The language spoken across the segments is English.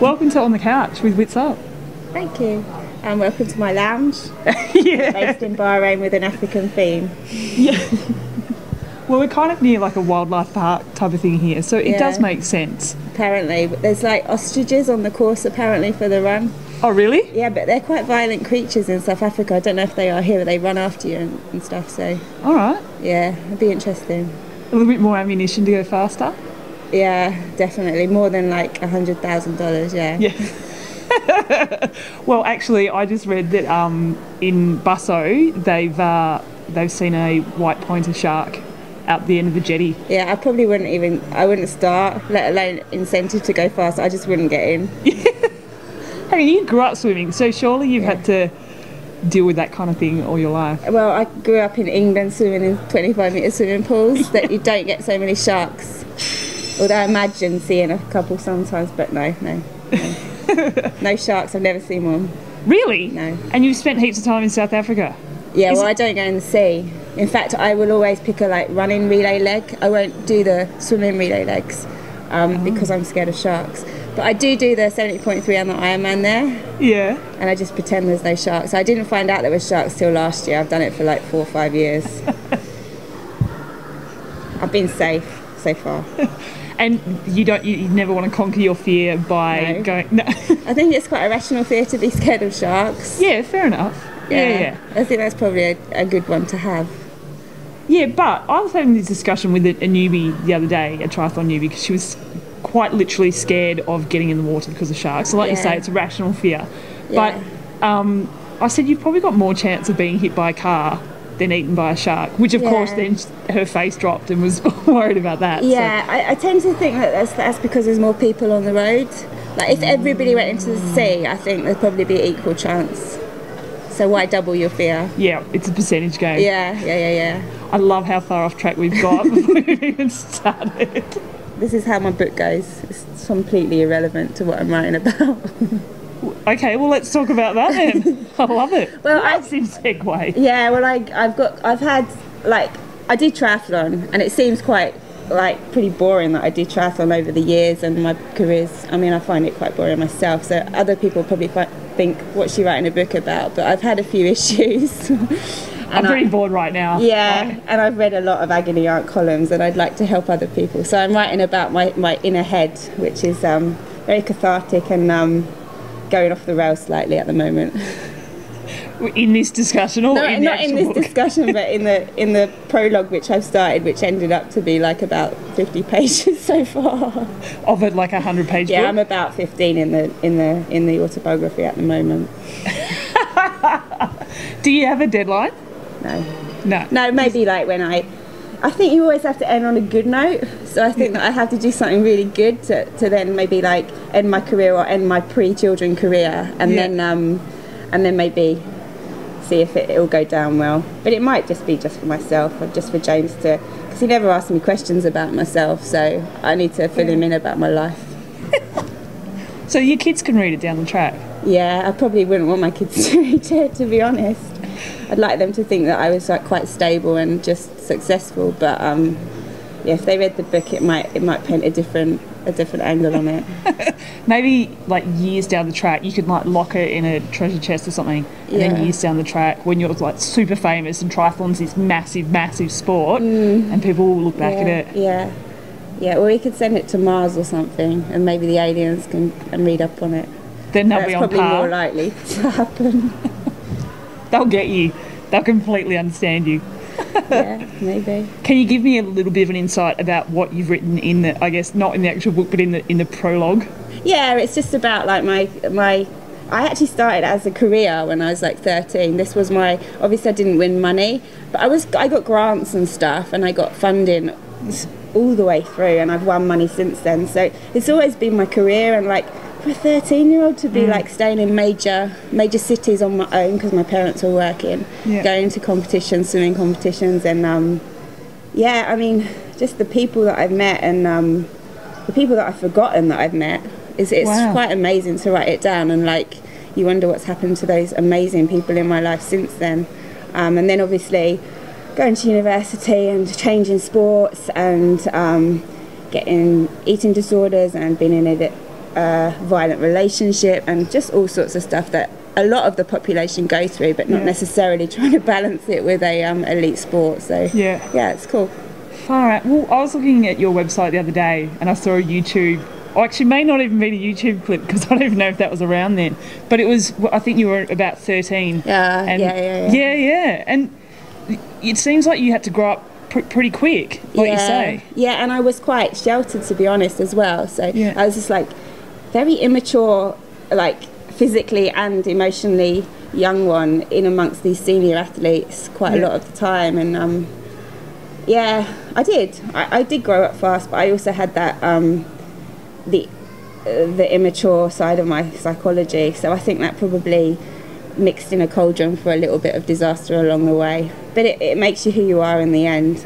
welcome to On the Couch with Witsup. Thank you. And welcome to my lounge. Yeah. Based in Bahrain with an African theme. Yeah. Well, we're kind of near like a wildlife park type of thing here, so it does make sense. Apparently. But there's like ostriches on the course apparently for the run. Oh, really? Yeah, but they're quite violent creatures in South Africa. I don't know if they are here, but they run after you and stuff, so... All right. Yeah, it'd be interesting. A little bit more ammunition to go faster? Yeah, definitely. More than like $100,000, yeah. Yeah. Well, actually, I just read that in Busso, they've seen a white pointer shark out the end of the jetty. Yeah, I probably wouldn't start, let alone incentive to go fast. I just wouldn't get in. I mean, you grew up swimming, so surely you've had to deal with that kind of thing all your life. Well, I grew up in England swimming in 25-metre swimming pools that you don't get so many sharks. Although I imagine seeing a couple sometimes, but no. No sharks, I've never seen one. Really? No. And you've spent heaps of time in South Africa? Yeah, well, I don't go in the sea. In fact, I will always pick a running relay leg. I won't do the swimming relay legs because I'm scared of sharks. But I do the 70.3 and the Ironman there. Yeah. And I just pretend there's no sharks. I didn't find out there were sharks till last year. I've done it for like 4 or 5 years. I've been safe so far. And you never want to conquer your fear by going... No. I think it's quite a rational fear to be scared of sharks. Yeah, fair enough. Yeah. I think that's probably a good one to have. Yeah, but I was having this discussion with a newbie the other day, a triathlon newbie, because she was quite literally scared of getting in the water because of sharks. So like you say, it's a rational fear. Yeah. But I said you've probably got more chance of being hit by a car than eaten by a shark, which of course then her face dropped and was worried about that. Yeah, so. I tend to think that that's because there's more people on the road. Like if everybody went into the sea, I think there'd probably be equal chance. So why double your fear? Yeah, it's a percentage game. Yeah. I love how far off track we've got before we've even started. This is how my book goes. It's completely irrelevant to what I'm writing about. Okay, well let's talk about that then. I love it. Well, massive segue. Yeah, well, I did triathlon, and it seems quite pretty boring that I did triathlon over the years and my careers. I mean, I find it quite boring myself. So other people probably think, what's she writing a book about? But I've had a few issues. I'm pretty bored right now. Yeah, and I've read a lot of agony aunt columns, and I'd like to help other people. So I'm writing about my inner head, which is very cathartic and going off the rails slightly at the moment. In this discussion, or not in this book? discussion, but in the prologue which I've started, which ended up to be like about 50 pages so far. Of it, like 100-page book. Yeah, I'm about 15 in the autobiography at the moment. Do you have a deadline? No, maybe like when I think you always have to end on a good note, so I think that I have to do something really good to then maybe like end my career or end my pre-children career, and then maybe see if it'll go down well. But it might just be just for myself, or just for James because he never asked me questions about myself, so I need to fill him in about my life. So your kids can read it down the track? Yeah, I probably wouldn't want my kids to read it, to be honest. I'd like them to think that I was quite stable and just successful, but if they read the book, it might paint a different angle on it. Maybe like years down the track, you could like lock it in a treasure chest or something, and then years down the track, when you're like super famous and triathlon's this massive sport, and people will look back at it. Yeah, or we could send it to Mars or something, and maybe the aliens can read up on it. Then they'll be on par. That's probably more likely to happen. They'll get you. They'll completely understand you. Yeah, maybe. Can you give me a little bit of an insight about what you've written in the, I guess not in the actual book, but in the prologue? Yeah, it's just about like my I actually started as a career when I was like 13. This was obviously I didn't win money, but I got grants and stuff, and I got funding all the way through, and I've won money since then. So it's always been my career, and like for a 13-year-old to be like staying in major cities on my own because my parents were working, going to competitions, swimming competitions, and I mean just the people that I've met and the people that I've forgotten that I've met. It's quite amazing to write it down, and like you wonder what's happened to those amazing people in my life since then. And then obviously going to university and changing sports and getting eating disorders and being in violent relationship, and just all sorts of stuff that a lot of the population go through, but not necessarily trying to balance it with a elite sport. So yeah, it's cool. Far out. Well, I was looking at your website the other day and I saw a YouTube, or actually may not even be a YouTube clip because I don't even know if that was around then, but it was, I think you were about 13. Yeah. And it seems like you had to grow up pretty quick, like you say. Yeah, and I was quite sheltered, to be honest, as well. So I was just like very immature, like physically and emotionally young one in amongst these senior athletes quite a lot of the time. And I did grow up fast, but I also had that the immature side of my psychology. So I think that probably mixed in a cauldron for a little bit of disaster along the way, but it makes you who you are in the end.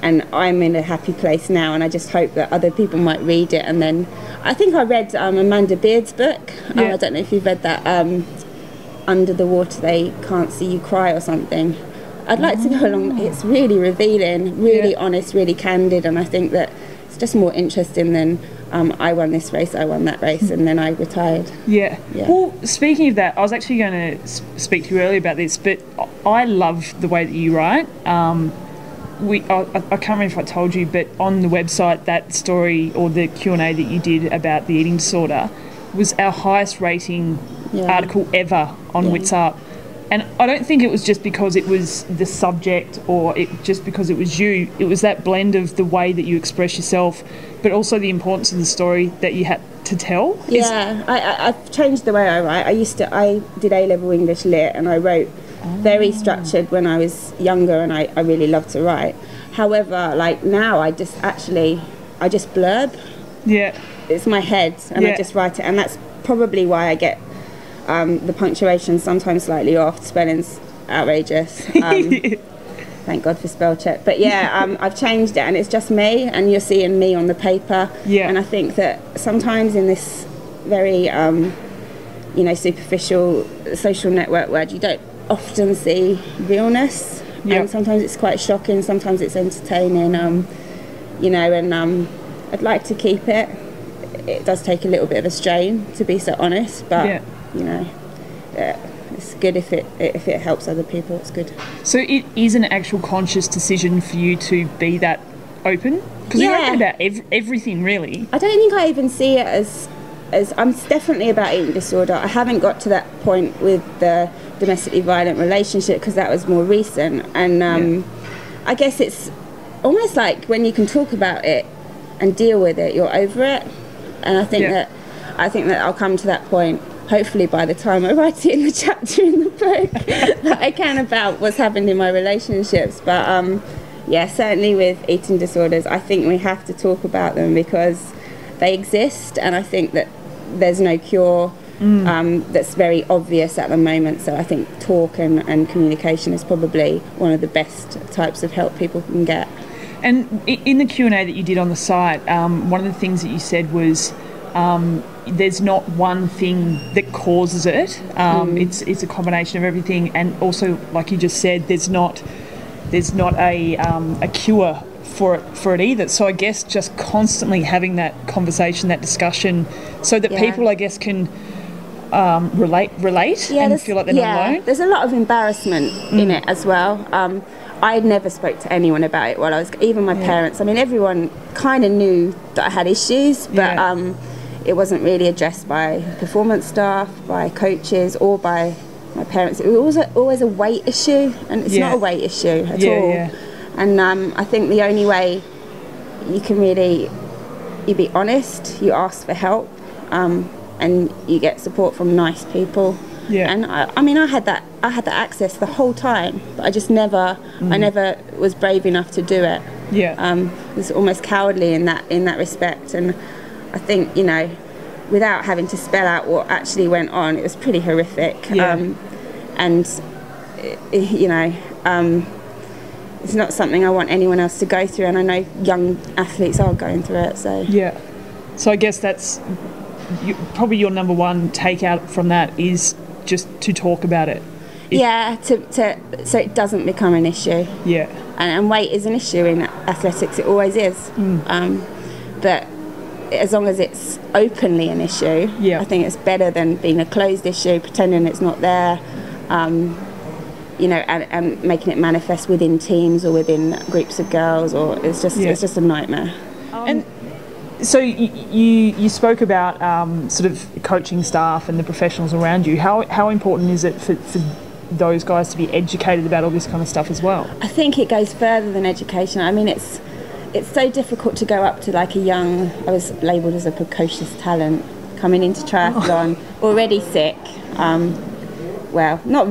And I'm in a happy place now, and I just hope that other people might read it. And then I think I read Amanda Beard's book. I don't know if you've read that, Under the Water They Can't See You Cry or something. I'd like to go along. It's really revealing, really honest, really candid, and I think that it's just more interesting than I won this race, I won that race, and then I retired. Yeah. Well, speaking of that, I was actually going to speak to you earlier about this, but I love the way that you write. I can't remember if I told you, but on the website, that story or the Q&A that you did about the eating disorder was our highest rating article ever on Witsup. And I don't think it was just because it was the subject or just because it was you. It was that blend of the way that you express yourself, but also the importance of the story that you had to tell. I've changed the way I write. I did A-level English Lit, and I wrote very structured when I was younger, and I really loved to write. However, like now I just blurb. Yeah. It's my head, and I just write it, and that's probably why I get the punctuation sometimes slightly off, spelling's outrageous. Thank God for spell check. But I've changed it, and it's just me, and you're seeing me on the paper. And I think that sometimes in this very superficial social network world, you don't often see realness. And sometimes it's quite shocking, sometimes it's entertaining, and I'd like to keep it. It does take a little bit of a strain, to be so honest, but it's good if it helps other people. It's good. So it is an actual conscious decision for you to be that open, because you're open about everything, really. I don't think I even see it as I'm definitely about eating disorder. I haven't got to that point with the domestically violent relationship, because that was more recent, and I guess it's almost like when you can talk about it and deal with it, you're over it. And I think that I'll come to that point, hopefully by the time I write it in the chapter in the book, that I can, about what's happened in my relationships. But certainly with eating disorders, I think we have to talk about them because they exist, and I think that there's no cure that's very obvious at the moment. So I think talk and communication is probably one of the best types of help people can get. And in the Q&A that you did on the site, one of the things that you said was there's not one thing that causes it. It's a combination of everything, and also, like you just said, there's not a cure for it either. So I guess just constantly having that conversation, that discussion, so that people, I guess, can relate and feel like they're not alone. There's a lot of embarrassment in it as well. I never spoke to anyone about it while I was, even my parents. I mean, everyone kind of knew that I had issues, but it wasn't really addressed by performance staff, by coaches, or by my parents. It was always a weight issue, and it's not a weight issue at all. And I think the only way you can really, you be honest, you ask for help, and you get support from nice people. And I mean, I had that access the whole time, but I just never was brave enough to do it. It was almost cowardly in that respect, and I think, without having to spell out what actually went on, it was pretty horrific. It's not something I want anyone else to go through, and I know young athletes are going through it. So I guess that's probably your number one takeout from that, is just to talk about it. So it doesn't become an issue. And weight is an issue in athletics. It always is. But as long as it's openly an issue, I think it's better than being a closed issue, pretending it's not there, you know, and making it manifest within teams or within groups of girls, or it's just a nightmare. And so you spoke about sort of coaching staff and the professionals around you. How important is it for those guys to be educated about all this kind of stuff as well? I think it goes further than education. I mean, it's so difficult to go up to like I was labelled as a precocious talent coming into triathlon, already sick. Well, not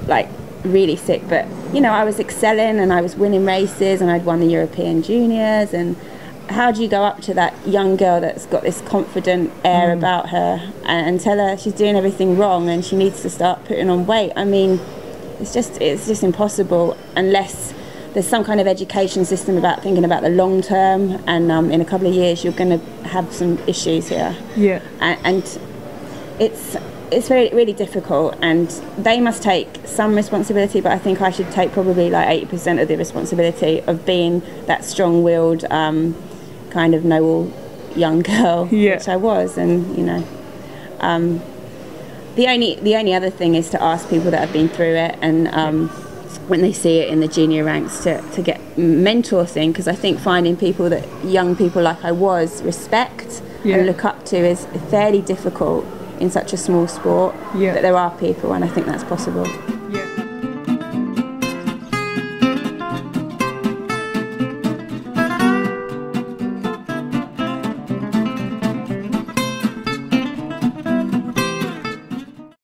like really sick, but you know, I was excelling and I was winning races and I'd won the European Juniors. And how do you go up to that young girl that's got this confident air about her and tell her she's doing everything wrong and she needs to start putting on weight? I mean, it's just impossible unless there's some kind of education system about thinking about the long term, and in a couple of years you're going to have some issues here. Yeah. And it's really difficult, and they must take some responsibility, but I think I should take probably like 80% of the responsibility of being that strong-willed kind of know-all young girl, which I was. And you know, the only other thing is to ask people that have been through it, and when they see it in the junior ranks, to get mentor thing, because I think finding people that young people like I was respect and look up to is fairly difficult in such a small sport. But there are people, and I think that's possible.